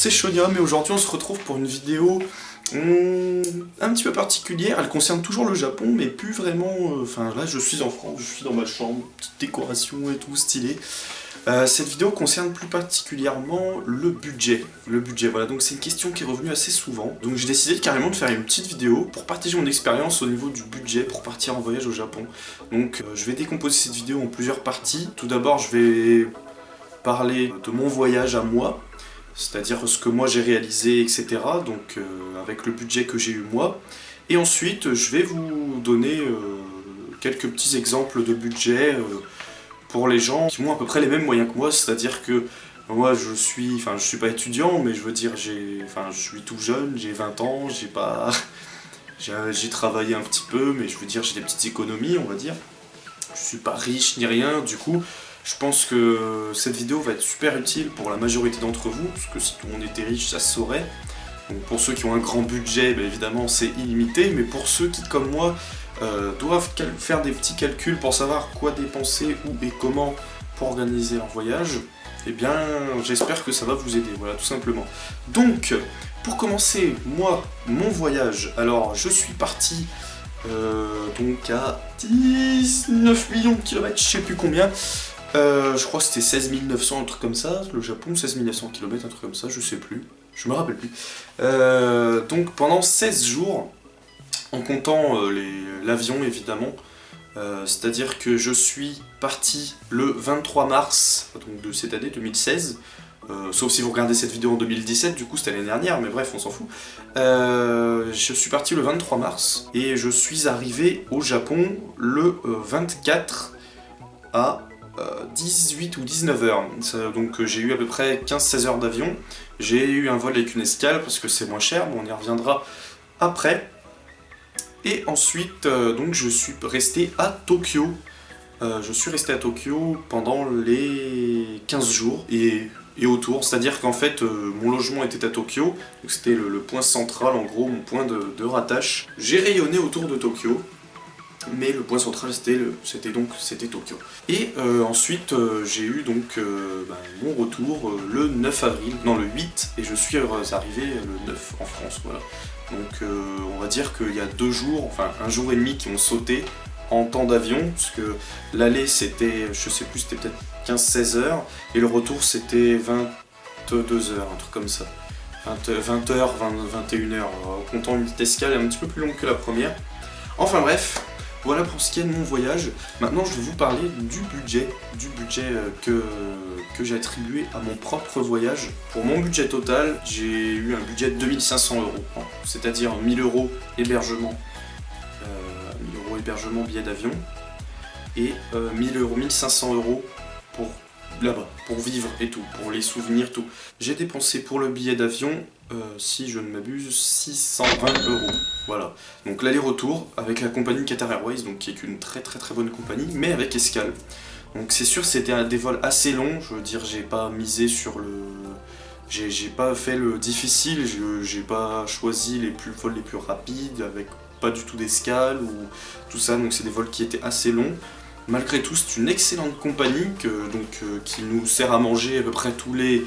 c'est Shonya, mais aujourd'hui on se retrouve pour une vidéo un petit peu particulière. Elle concerne toujours le Japon, mais plus vraiment... Enfin là je suis en France, je suis dans ma chambre, petite décoration et tout, stylé. Cette vidéo concerne plus particulièrement le budget. Voilà, donc c'est une question qui est revenue assez souvent. Donc j'ai décidé carrément de faire une petite vidéo pour partager mon expérience au niveau du budget pour partir en voyage au Japon. Donc je vais décomposer cette vidéo en plusieurs parties. Tout d'abord je vais parler de mon voyage à moi, c'est-à-dire ce que moi j'ai réalisé, etc. Donc avec le budget que j'ai eu moi. Et ensuite je vais vous donner quelques petits exemples de budget pour les gens qui ont à peu près les mêmes moyens que moi, c'est-à-dire que moi je suis pas étudiant, mais je veux dire je suis tout jeune, j'ai 20 ans, j'ai travaillé un petit peu, mais je veux dire j'ai des petites économies, on va dire. Je suis pas riche ni rien, du coup je pense que cette vidéo va être super utile pour la majorité d'entre vous, parce que si tout le monde était riche ça se saurait. Donc pour ceux qui ont un grand budget, bien évidemment c'est illimité, mais pour ceux qui comme moi doivent faire des petits calculs pour savoir quoi dépenser, où et comment pour organiser leur voyage, eh bien j'espère que ça va vous aider, voilà tout simplement. Donc pour commencer, moi, mon voyage, alors je suis parti donc à 19 millions de kilomètres, je sais plus combien, je crois que c'était 16 900, un truc comme ça, le Japon, 16 900 km, un truc comme ça, je sais plus, je me rappelle plus. Donc pendant 16 jours, en comptant l'avion évidemment, c'est-à-dire que je suis parti le 23 mars donc de cette année 2016, sauf si vous regardez cette vidéo en 2017, du coup c'était l'année dernière, mais bref on s'en fout. Je suis parti le 23 mars et je suis arrivé au Japon le 24 à 18 ou 19 heures. Donc j'ai eu à peu près 15-16 heures d'avion. J'ai eu un vol avec une escale parce que c'est moins cher, mais on y reviendra après. Et ensuite, donc je suis resté à Tokyo. Pendant les 15 jours et autour. C'est-à-dire qu'en fait, mon logement était à Tokyo. Donc c'était le point central, en gros, mon point de rattache. J'ai rayonné autour de Tokyo. Mais le point central c'était Tokyo. Et ensuite j'ai eu donc mon retour le 9 avril, non le 8, et je suis arrivé le 9 en France, voilà. Donc on va dire qu'il y a 2 jours, enfin un jour et demi qui ont sauté en temps d'avion, parce que l'aller c'était, je sais plus, c'était peut-être 15-16 heures, et le retour c'était 22 heures, un truc comme ça. 20 heures, 21 heures, en comptant une petite escale un petit peu plus longue que la première. Enfin bref. Voilà pour ce qui est de mon voyage. Maintenant je vais vous parler du budget que j'ai attribué à mon propre voyage. Pour mon budget total, j'ai eu un budget de 2500 €, c'est-à-dire 1000 € hébergement, billet d'avion, et 1500 € pour là-bas, pour vivre et tout, pour les souvenirs, tout. J'ai dépensé pour le billet d'avion, si je ne m'abuse, 620 €. Voilà. Donc l'aller-retour avec la compagnie Qatar Airways, donc qui est une très bonne compagnie, mais avec escale. Donc c'est sûr c'était des vols assez longs, je veux dire j'ai pas misé sur le... J'ai pas fait le difficile, j'ai pas choisi les vols les plus rapides, avec pas du tout d'escale ou tout ça, donc c'est des vols qui étaient assez longs. Malgré tout, c'est une excellente compagnie qui nous sert à manger à peu près tous les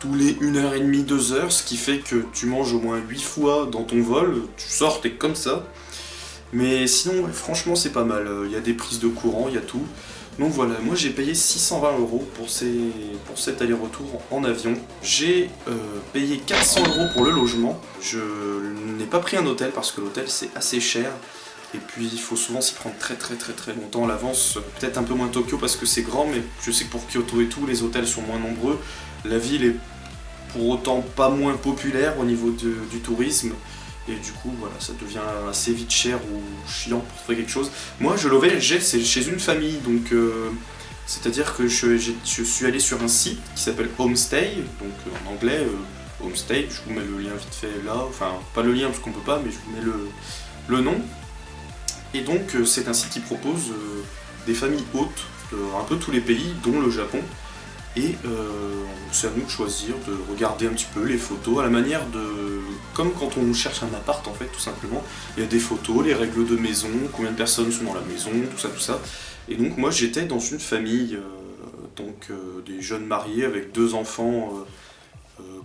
1h30, 2 heures, ce qui fait que tu manges au moins 8 fois dans ton vol, tu sors, t'es comme ça. Mais sinon, ouais, franchement, c'est pas mal. Il y a des prises de courant, il y a tout. Donc voilà, moi j'ai payé 620 € pour cet aller-retour en avion. J'ai payé 400 € pour le logement. Je n'ai pas pris un hôtel parce que l'hôtel c'est assez cher. Et puis il faut souvent s'y prendre très longtemps à l'avance, peut-être un peu moins Tokyo parce que c'est grand, mais je sais que pour Kyoto et tout, les hôtels sont moins nombreux. La ville est pour autant pas moins populaire au niveau du tourisme, et du coup voilà, ça devient assez vite cher ou chiant pour trouver quelque chose. Moi je logeais chez une famille, donc c'est-à-dire que je suis allé sur un site qui s'appelle Homestay, donc en anglais Homestay, je vous mets le lien vite fait là, enfin pas le lien parce qu'on peut pas, mais je vous mets le nom. Et donc c'est un site qui propose des familles hôtes un peu tous les pays, dont le Japon. Et c'est à nous de choisir, de regarder un petit peu les photos à la manière de... Comme quand on cherche un appart en fait, tout simplement. Il y a des photos, les règles de maison, combien de personnes sont dans la maison, tout ça. Et donc moi j'étais dans une famille, des jeunes mariés avec 2 enfants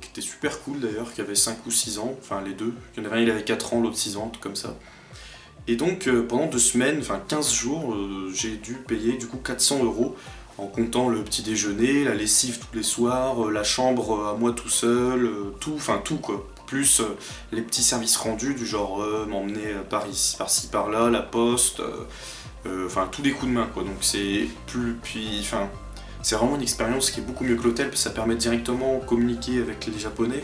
qui était super cool d'ailleurs, qui avait 5 ou 6 ans, enfin les deux. Il y en avait un, il avait 4 ans, l'autre 6 ans, tout comme ça. Et donc pendant 2 semaines, enfin 15 jours, j'ai dû payer du coup 400 € en comptant le petit déjeuner, la lessive tous les soirs, la chambre à moi tout seul, tout, enfin tout quoi. Plus les petits services rendus du genre m'emmener par-ci par-là, la poste, enfin tous des coups de main quoi. Donc c'est c'est vraiment une expérience qui est beaucoup mieux que l'hôtel, parce que ça permet de directement communiquer avec les Japonais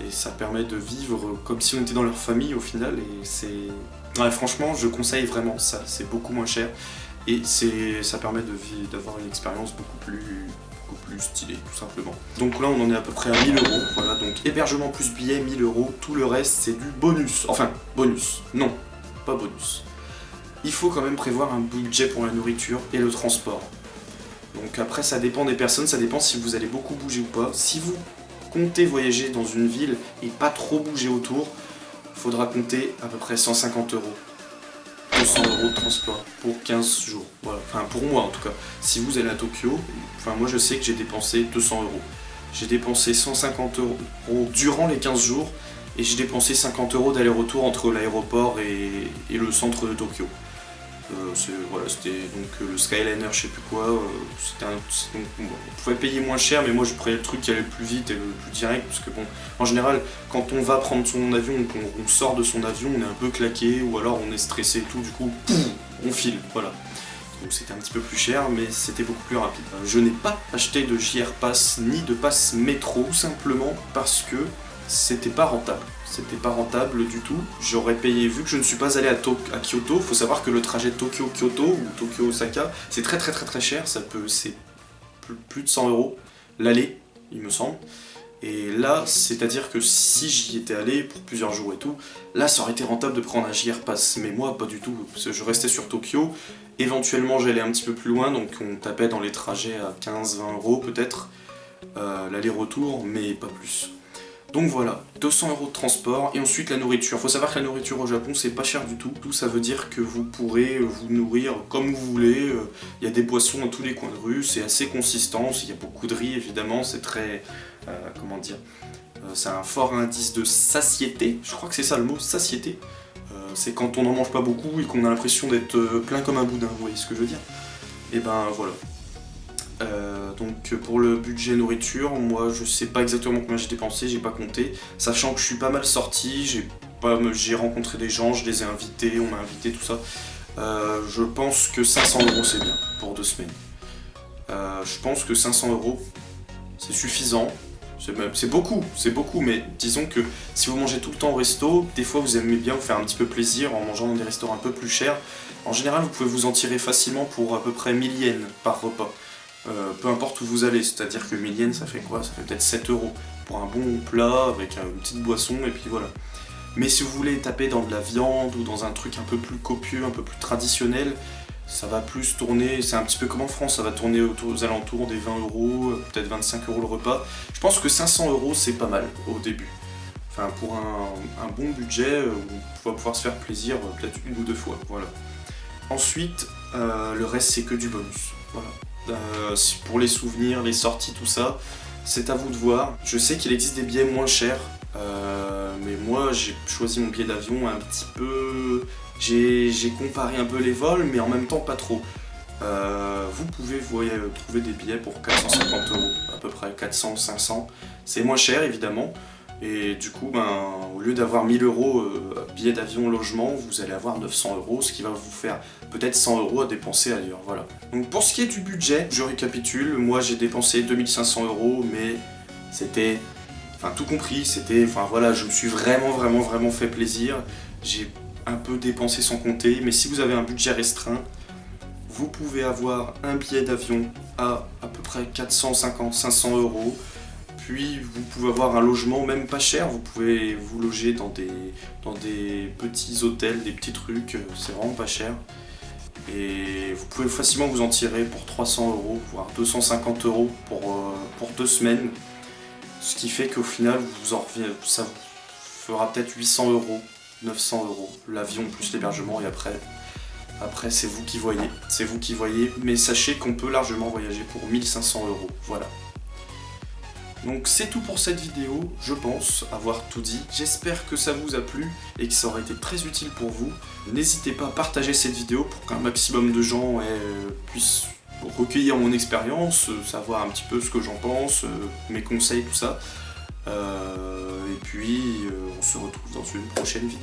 et ça permet de vivre comme si on était dans leur famille au final. Et ouais, franchement, je conseille vraiment ça, c'est beaucoup moins cher et ça permet d'avoir une expérience beaucoup plus stylée, tout simplement. Donc là, on en est à peu près à 1000 €. Voilà, donc hébergement plus billet, 1000 €. Tout le reste, c'est du bonus. Enfin, bonus. Non, pas bonus. Il faut quand même prévoir un budget pour la nourriture et le transport. Donc après, ça dépend des personnes, ça dépend si vous allez beaucoup bouger ou pas. Si vous comptez voyager dans une ville et pas trop bouger autour, il faudra compter à peu près 150 €. 200 € de transport pour 15 jours. Voilà. Enfin, pour moi en tout cas. Si vous allez à Tokyo, enfin moi je sais que j'ai dépensé 200 €. J'ai dépensé 150 € durant les 15 jours et j'ai dépensé 50 € d'aller-retour entre l'aéroport et le centre de Tokyo. Voilà, c'était donc le Skyliner, je sais plus quoi. Donc, bon, on pouvait payer moins cher, mais moi je prenais le truc qui allait le plus vite et le plus direct, parce que bon, en général, quand on va prendre son avion, on sort de son avion, on est un peu claqué, ou alors on est stressé et tout, du coup, on file, voilà. Donc c'était un petit peu plus cher, mais c'était beaucoup plus rapide. Je n'ai pas acheté de JR Pass ni de pass métro, simplement parce que c'était pas rentable. C'était pas rentable du tout. J'aurais payé, vu que je ne suis pas allé à Kyoto, faut savoir que le trajet Tokyo-Kyoto ou Tokyo-Osaka, c'est très cher, c'est plus de 100 € l'aller, il me semble. Et là, c'est-à-dire que si j'y étais allé pour plusieurs jours et tout, là ça aurait été rentable de prendre un JR Pass, mais moi pas du tout, parce que je restais sur Tokyo, éventuellement j'allais un petit peu plus loin, donc on tapait dans les trajets à 15-20 € peut-être, l'aller-retour, mais pas plus. Donc voilà, 200 € de transport et ensuite la nourriture. Faut savoir que la nourriture au Japon c'est pas cher du tout. Tout ça veut dire que vous pourrez vous nourrir comme vous voulez. Il y a des boissons dans tous les coins de rue, c'est assez consistant. Il y a beaucoup de riz évidemment, c'est très. Comment dire, c'est un fort indice de satiété. Je crois que c'est ça le mot, satiété. C'est quand on n'en mange pas beaucoup et qu'on a l'impression d'être plein comme un boudin, vous voyez ce que je veux dire? Et ben voilà. Donc pour le budget nourriture, moi je sais pas exactement combien j'ai dépensé, j'ai pas compté, sachant que je suis pas mal sorti, j'ai rencontré des gens, je les ai invités, on m'a invité, tout ça. Je pense que 500 € c'est bien pour 2 semaines. Je pense que 500 € c'est suffisant. C'est beaucoup, mais disons que si vous mangez tout le temps au resto, des fois vous aimez bien vous faire un petit peu plaisir en mangeant dans des restaurants un peu plus chers. En général, vous pouvez vous en tirer facilement pour à peu près 1000 yens par repas. Peu importe où vous allez, c'est-à-dire que 1000 yens ça fait quoi? Ça fait peut-être 7 € pour un bon plat avec une petite boisson et puis voilà. Mais si vous voulez taper dans de la viande ou dans un truc un peu plus copieux, un peu plus traditionnel, ça va plus tourner, c'est un petit peu comme en France, ça va tourner aux alentours des 20 €, peut-être 25 € le repas. Je pense que 500 € c'est pas mal au début. Enfin pour un bon budget, on va pouvoir se faire plaisir peut-être 1 ou 2 fois, voilà. Ensuite, le reste c'est que du bonus, voilà. Pour les souvenirs, les sorties, tout ça, c'est à vous de voir. Je sais qu'il existe des billets moins chers, mais moi j'ai choisi mon billet d'avion un petit peu. J'ai comparé un peu les vols, mais en même temps pas trop. Vous pouvez trouver des billets pour 450 €, à peu près 400-500. C'est moins cher évidemment. Et du coup, au lieu d'avoir 1000 € billets d'avion, logement, vous allez avoir 900 €, ce qui va vous faire peut-être 100 € à dépenser ailleurs. Voilà. Donc pour ce qui est du budget, je récapitule. Moi, j'ai dépensé 2500 €, mais c'était, enfin tout compris, c'était, enfin voilà, je me suis vraiment fait plaisir. J'ai un peu dépensé sans compter, mais si vous avez un budget restreint, vous pouvez avoir un billet d'avion à peu près 450-500 €. Puis vous pouvez avoir un logement même pas cher, vous pouvez vous loger dans des petits hôtels, des petits trucs, c'est vraiment pas cher. Et vous pouvez facilement vous en tirer pour 300 €, voire 250 € pour 2 semaines. Ce qui fait qu'au final, ça vous fera peut-être 800 €, 900 € l'avion plus l'hébergement, et après c'est vous qui voyez. C'est vous qui voyez, mais sachez qu'on peut largement voyager pour 1500 €, voilà. Donc c'est tout pour cette vidéo, je pense avoir tout dit. J'espère que ça vous a plu et que ça aurait été très utile pour vous. N'hésitez pas à partager cette vidéo pour qu'un maximum de gens puissent recueillir mon expérience, savoir un petit peu ce que j'en pense, mes conseils, tout ça. Et puis on se retrouve dans une prochaine vidéo.